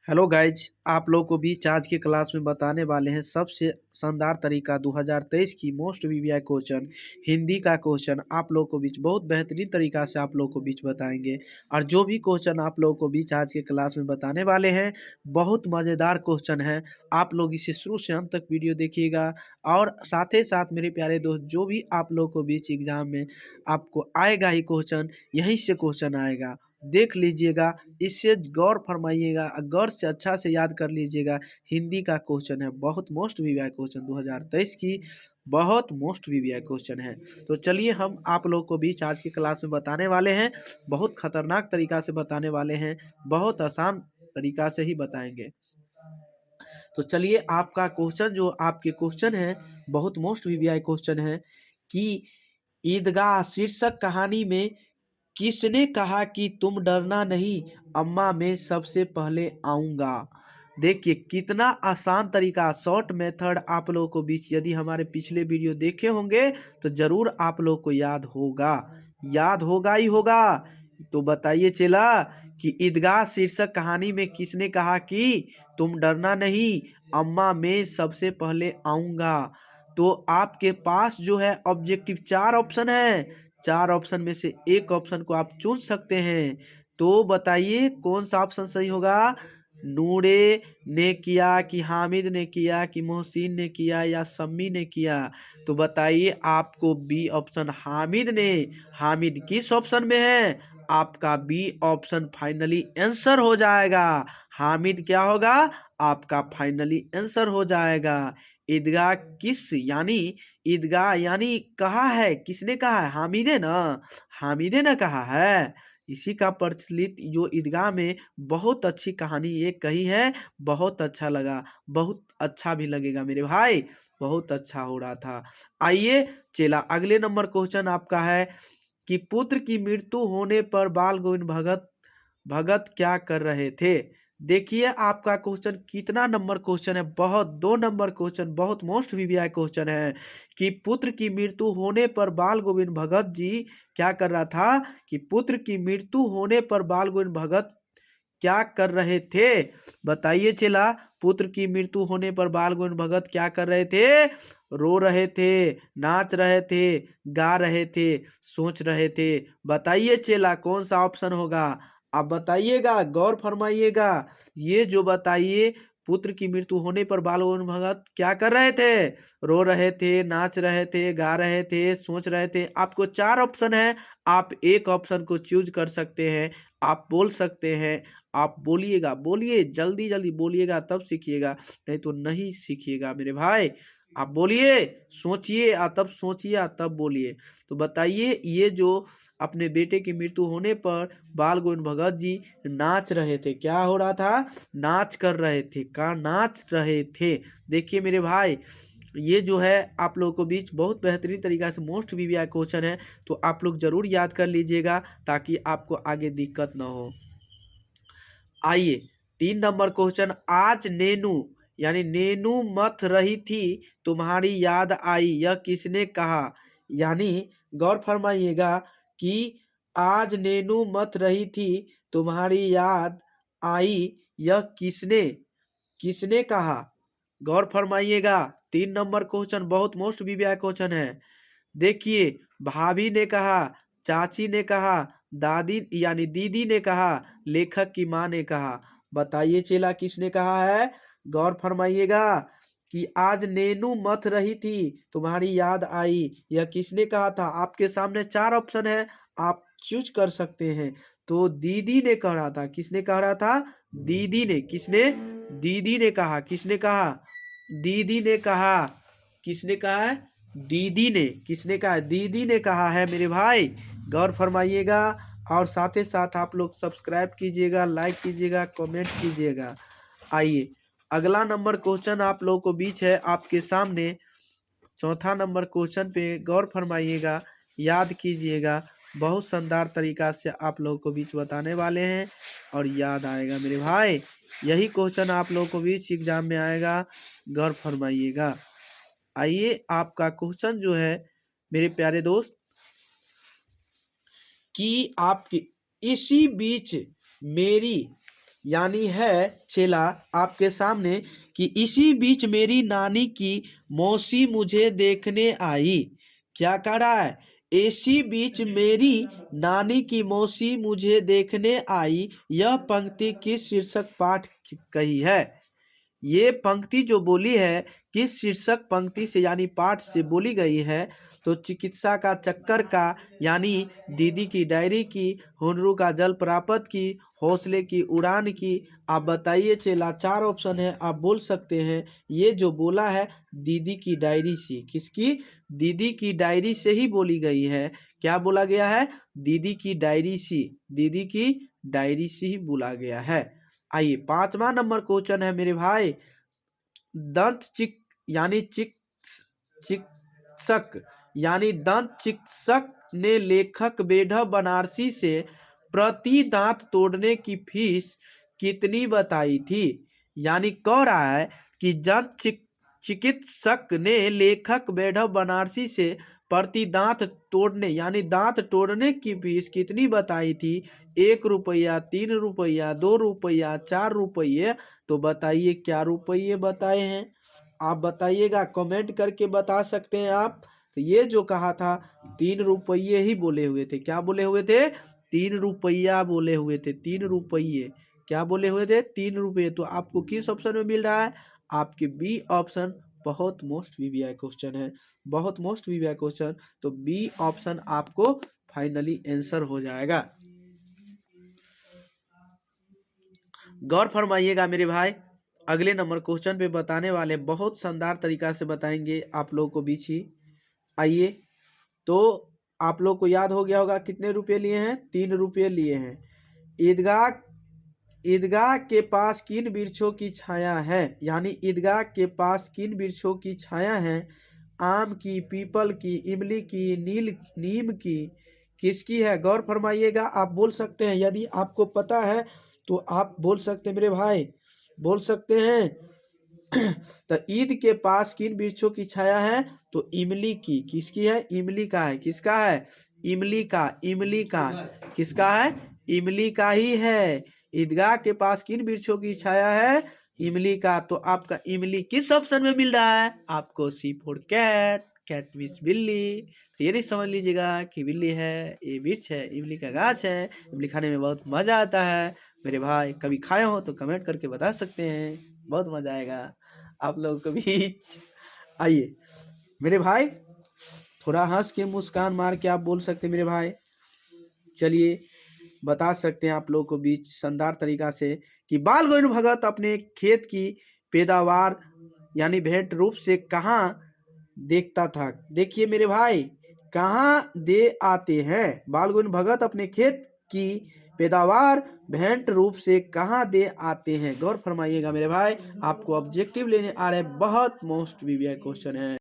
Hello guys, आप लोग को बीच आज के क्लास में बताने वाले हैं सबसे शानदार तरीका 2023 की मोस्ट वीवीआई क्वेश्चन हिंदी का क्वेश्चन आप लोग को बीच बहुत बेहतरीन तरीका से आप लोग को बीच बताएंगे। और जो भी क्वेश्चन आप लोग को बीच आज के क्लास में बताने वाले हैं बहुत मज़ेदार क्वेश्चन है। आप लोग इसे शुरू से अंत तक वीडियो देखिएगा और साथ ही साथ मेरे प्यारे दोस्त जो भी आप लोग को बीच एग्जाम में आपको आएगा ही क्वेश्चन यहीं से क्वेश्चन आएगा, देख लीजिएगा, इससे गौर फरमाइएगा, गौर से अच्छा से याद कर लीजिएगा। हिंदी का क्वेश्चन है, बहुत मोस्ट वीवीआई क्वेश्चन 2023 की बहुत मोस्ट वीवीआई क्वेश्चन है। तो चलिए हम आप लोग को बीच आज की क्लास में बताने वाले हैं, बहुत खतरनाक तरीका से बताने वाले हैं, बहुत आसान तरीका से ही बताएंगे। तो चलिए आपका क्वेश्चन जो आपके क्वेश्चन है बहुत मोस्ट वीवीआई क्वेश्चन है कि ईदगाह शीर्षक कहानी में किसने कहा कि तुम डरना नहीं, अम्मा मैं सबसे पहले आऊँगा। देखिए कितना आसान तरीका, शॉर्ट मेथड आप लोगों को बीच यदि हमारे पिछले वीडियो देखे होंगे तो ज़रूर आप लोग को याद होगा, याद होगा ही होगा। तो बताइए चला कि ईदगाह शीर्षक कहानी में किसने कहा कि तुम डरना नहीं, अम्मा मैं सबसे पहले आऊँगा। तो आपके पास जो है ऑब्जेक्टिव 4 ऑप्शन है, 4 ऑप्शन में से एक ऑप्शन को आप चुन सकते हैं। तो बताइए कौन सा ऑप्शन सही होगा। नूरे ने किया कि हामिद ने किया कि मोहसिन ने किया या सम्मी ने किया। तो बताइए आपको बी ऑप्शन हामिद ने, हामिद किस ऑप्शन में है, आपका बी ऑप्शन फाइनली आंसर हो जाएगा। हामिद क्या होगा, आपका फाइनली आंसर हो जाएगा। ईदगाह किस यानी ईदगाह यानी कहा है, किसने कहा है, हामिदे ना, हामिदे ने कहा है। इसी का प्रचलित जो ईदगाह में बहुत अच्छी कहानी ये कही है, बहुत अच्छा लगा, बहुत अच्छा भी लगेगा मेरे भाई, बहुत अच्छा हो रहा था। आइए चला अगले नंबर क्वेश्चन आपका है कि पुत्र की मृत्यु होने पर बाल गोविंद भगत भगत क्या कर रहे थे। देखिए आपका क्वेश्चन कितना नंबर क्वेश्चन है, बहुत 2 नंबर क्वेश्चन, बहुत मोस्ट वीवीआई क्वेश्चन है कि पुत्र की मृत्यु होने पर बाल गोविंद भगत जी क्या कर रहा था, कि पुत्र की मृत्यु होने पर बाल गोविंद भगत क्या कर रहे थे। बताइए चला, पुत्र की मृत्यु होने पर बाल गोविंद भगत क्या कर रहे थे, रो रहे थे, नाच रहे थे, गा रहे थे, सोच रहे थे। बताइए चला कौन सा ऑप्शन होगा, आप बताइएगा, गौर फरमाइएगा। ये जो बताइए पुत्र की मृत्यु होने पर बाल गोविंद भगत क्या कर रहे थे, रो रहे थे, नाच रहे थे, गा रहे थे, सोच रहे थे। आपको 4 ऑप्शन है, आप एक ऑप्शन को चूज कर सकते हैं, आप बोल सकते हैं। आप बोलिएगा, बोलिए, जल्दी जल्दी बोलिएगा तब सीखिएगा, नहीं तो नहीं सीखिएगा मेरे भाई। आप बोलिए, सोचिए तब सोचिए तब बोलिए। तो बताइए ये जो अपने बेटे की मृत्यु होने पर बाल गोविंद भगत जी नाच रहे थे, क्या हो रहा था, नाच कर रहे थे, का नाच रहे थे। देखिए मेरे भाई ये जो है आप लोगों को बीच बहुत बेहतरीन तरीका से मोस्ट वीवीआई क्वेश्चन है, तो आप लोग जरूर याद कर लीजिएगा ताकि आपको आगे दिक्कत ना हो। आइए 3 नंबर क्वेश्चन, आज नेनू यानी नेनू मथ रही थी तुम्हारी याद आई, यह किसने कहा। यानी गौर फरमाइएगा कि आज नेनू मथ रही थी तुम्हारी याद आई, यह किसने किसने कहा। गौर फरमाइएगा, 3 नंबर क्वेश्चन बहुत मोस्ट वीवीआई क्वेश्चन है। देखिए भाभी ने कहा, चाची ने कहा, दादी यानी दीदी ने कहा, लेखक की माँ ने कहा। बताइए चेला किसने कहा है, गौर फरमाइएगा कि आज नेनू मथ रही थी तुम्हारी याद आई, यह किसने कहा था। आपके सामने 4 ऑप्शन है, आप चूज कर सकते हैं। तो दीदी ने कह रहा था, किसने कह रहा था, दीदी ने, किसने, दीदी ने कहा, किसने कहा, दीदी ने कहा, किसने कहा है, दीदी ने, किसने कहा है, दीदी ने कहा है मेरे भाई। गौर फरमाइएगा और साथ ही साथ आप लोग सब्सक्राइब कीजिएगा, लाइक कीजिएगा, कमेंट कीजिएगा। आइए अगला नंबर क्वेश्चन आप लोगों को बीच है आपके सामने, चौथा नंबर क्वेश्चन पे गौर फरमाइएगा, याद कीजिएगा, बहुत शानदार तरीका से आप लोगों को बीच बताने वाले हैं और याद आएगा मेरे भाई। यही क्वेश्चन आप लोगों को बीच एग्जाम में आएगा, गौर फरमाइएगा। आइए आपका क्वेश्चन जो है मेरे प्यारे दोस्त कि आपकी इसी बीच मेरी यानी है चेला आपके सामने कि इसी बीच मेरी नानी की मौसी मुझे देखने आई। क्या कह रहा है? इसी बीच मेरी नानी की मौसी मुझे देखने आई। यह पंक्ति किस शीर्षक पाठ कही है? ये पंक्ति जो बोली है किस शीर्षक पंक्ति से यानी पाठ से बोली गई है? तो चिकित्सा का चक्कर का, यानी दीदी की डायरी की, हुनरू का जल प्राप्त की, हौसले की उड़ान की। आप बताइए चेला, 4 ऑप्शन है, आप बोल सकते हैं। ये जो बोला है दीदी की डायरी से, किसकी? दीदी की डायरी से ही बोली गई है। क्या बोला गया है? दीदी की डायरी से, दीदी की डायरी से ही बोला गया है। आइए 5वां नंबर क्वेश्चन है मेरे भाई। दंत चिकित्सक यानी दंत चिकित्सक ने लेखक बेढब बनारसी से प्रति दांत तोड़ने की फीस कितनी बताई थी? यानी कह रहा है कि दंत चिकित्सक ने लेखक बेढब बनारसी से प्रति दांत तोड़ने यानी दांत तोड़ने की फीस कितनी बताई थी? 1 रुपया, 3 रुपया, 2 रुपया, 4 रुपये। तो बताइए क्या रुपये बताए हैं? आप बताइएगा, कमेंट करके बता सकते हैं आप। तो ये जो कहा था 3 रुपये ही बोले हुए थे। क्या बोले हुए थे? 3 रुपया बोले हुए थे। 3 रुपये। क्या बोले हुए थे? 3 रुपये। तो आपको किस ऑप्शन में मिल रहा है? आपके बी ऑप्शन बहुत मोस्ट वीवीआई क्वेश्चन है, बहुत मोस्ट वीवीआई क्वेश्चन। तो बी ऑप्शन आपको फाइनली आंसर हो जाएगा। गौर फरमाइएगा मेरे भाई, अगले नंबर क्वेश्चन पे बताने वाले बहुत शानदार तरीका से बताएंगे आप लोगों को बीच ही। आइए, तो आप लोग को याद हो गया होगा कितने रुपए लिए हैं? 3 रुपये लिए हैं। ईदगाह ईदगाह के पास किन वृक्षों की छाया है? यानी ईदगाह के पास किन वृक्षों की छाया है? आम की, पीपल की, इमली की, नीम की, किसकी है? गौर फरमाइएगा, आप बोल सकते हैं। यदि आपको पता है तो आप बोल सकते हैं मेरे भाई, बोल सकते हैं। तो ईद के पास किन वृक्षों की छाया है? तो इमली की। किसकी है? इमली का है। किसका है? इमली का। इमली का। किसका है? इमली का ही है। ईदगाह के पास किन वृक्षों की छाया है? इमली का। तो आपका इमली किस ऑप्शन में मिल रहा है? आपको सी फॉर कैट, कैट मीन्स बिल्ली। तो ये नहीं समझ लीजिएगा कि बिल्ली है, ये वृक्ष है, इमली का गाछ है। इमली खाने में बहुत मजा आता है मेरे भाई। कभी खाए हो तो कमेंट करके बता सकते हैं, बहुत मजा आएगा आप लोगों को भी। आइए मेरे भाई, थोड़ा हंस के मुस्कान मार के आप बोल सकते हैं मेरे भाई। चलिए बता सकते हैं आप लोगों को बीच शानदार तरीका से कि बाल गोविंद भगत अपने खेत की पैदावार यानी भेंट रूप से कहाँ देखता था? देखिए मेरे भाई, कहाँ दे आते हैं? बाल गोविंद भगत अपने खेत की पैदावार भेंट रूप से कहाँ दे आते हैं? गौर फरमाइएगा मेरे भाई, आपको ऑब्जेक्टिव लेने आ रहे बहुत मोस्ट वीवीआई क्वेश्चन है।